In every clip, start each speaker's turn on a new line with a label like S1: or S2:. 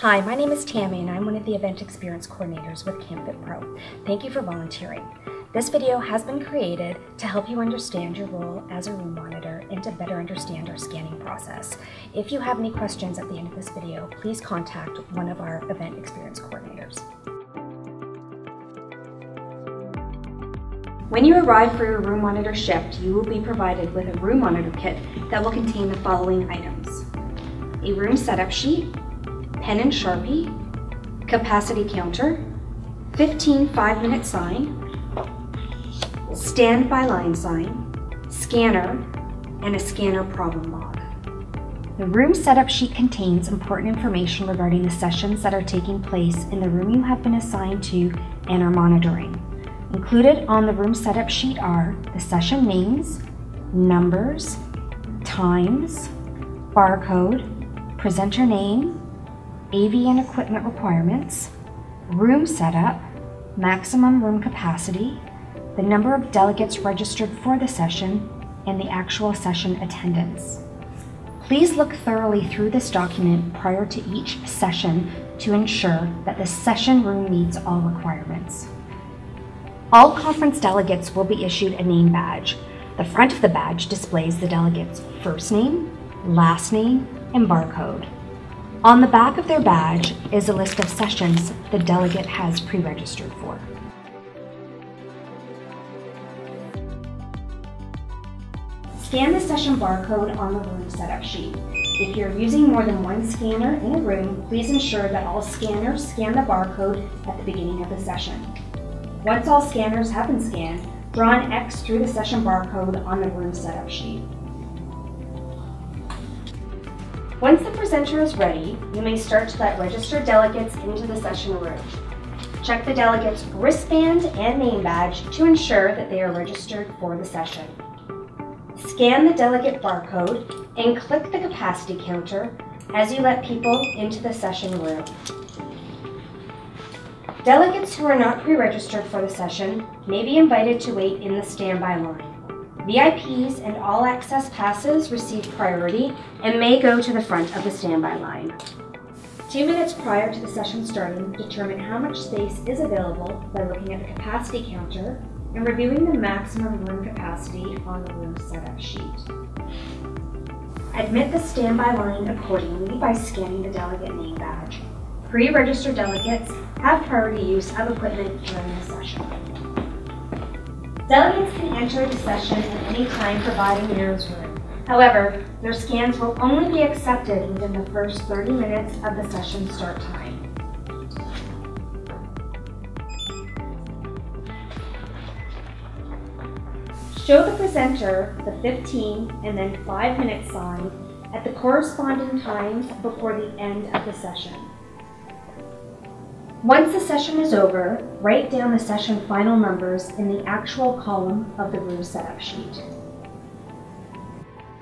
S1: Hi, my name is Tammy and I'm one of the event experience coordinators with CampFit Pro. Thank you for volunteering. This video has been created to help you understand your role as a room monitor and to better understand our scanning process. If you have any questions at the end of this video, please contact one of our event experience coordinators. When you arrive for your room monitor shift, you will be provided with a room monitor kit that will contain the following items: a room setup sheet, pen and Sharpie, capacity counter, 15 5-minute sign, standby line sign, scanner, and a scanner problem log. The room setup sheet contains important information regarding the sessions that are taking place in the room you have been assigned to and are monitoring. Included on the room setup sheet are the session names, numbers, times, barcode, presenter name, AV and equipment requirements, room setup, maximum room capacity, the number of delegates registered for the session, and the actual session attendance. Please look thoroughly through this document prior to each session to ensure that the session room meets all requirements. All conference delegates will be issued a name badge. The front of the badge displays the delegate's first name, last name, and barcode. On the back of their badge is a list of sessions the delegate has pre-registered for. Scan the session barcode on the room setup sheet. If you're using more than one scanner in a room, please ensure that all scanners scan the barcode at the beginning of the session. Once all scanners have been scanned, draw an X through the session barcode on the room setup sheet. Once the presenter is ready, you may start to let registered delegates into the session room. Check the delegate's wristband and name badge to ensure that they are registered for the session. Scan the delegate barcode and click the capacity counter as you let people into the session room. Delegates who are not pre-registered for the session may be invited to wait in the standby line. VIPs and all access passes receive priority and may go to the front of the standby line. 2 minutes prior to the session starting, determine how much space is available by looking at the capacity counter and reviewing the maximum room capacity on the room setup sheet. Admit the standby line accordingly by scanning the delegate name badge. Pre-registered delegates have priority use of equipment during the session. Delegates can enter the session at any time providing there is room. However, their scans will only be accepted within the first 30 minutes of the session start time. Show the presenter the 15 and then 5-minute sign at the corresponding times before the end of the session. Once the session is over, write down the session final numbers in the actual column of the room setup sheet.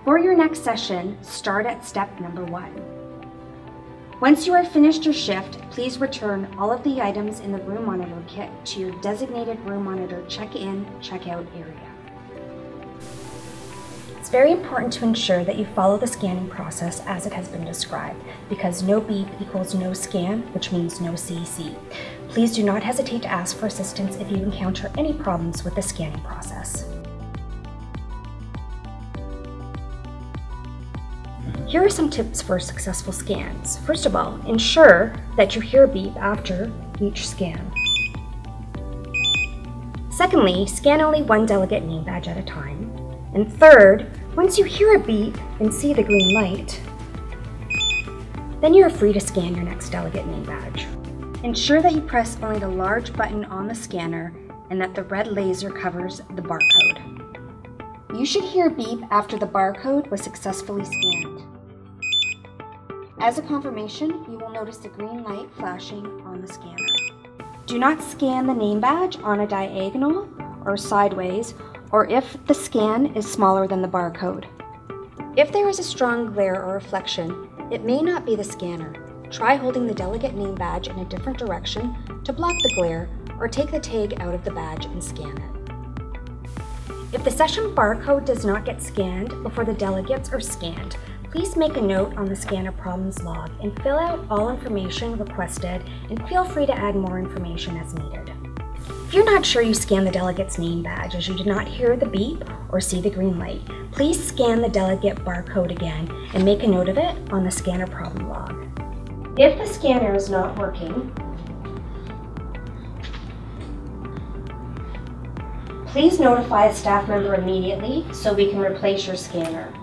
S1: For your next session, start at step number 1. Once you are finished your shift, please return all of the items in the room monitor kit to your designated room monitor check-in, check-out area. It's very important to ensure that you follow the scanning process as it has been described, because no beep equals no scan, which means no CEC. Please do not hesitate to ask for assistance if you encounter any problems with the scanning process. Here are some tips for successful scans. First of all, ensure that you hear a beep after each scan. Secondly, scan only one delegate name badge at a time. And third, once you hear a beep and see the green light, then you are free to scan your next delegate name badge. Ensure that you press only the large button on the scanner and that the red laser covers the barcode. You should hear a beep after the barcode was successfully scanned. As a confirmation, you will notice the green light flashing on the scanner. Do not scan the name badge on a diagonal or sideways, or if the scan is smaller than the barcode. If there is a strong glare or reflection, it may not be the scanner. Try holding the delegate name badge in a different direction to block the glare, or take the tag out of the badge and scan it. If the session barcode does not get scanned before the delegates are scanned, Please make a note on the scanner problems log and fill out all information requested, and feel free to add more information as needed. If you're not sure you scanned the delegate's name badge as you did not hear the beep or see the green light, please scan the delegate barcode again and make a note of it on the scanner problem log. If the scanner is not working, please notify a staff member immediately so we can replace your scanner.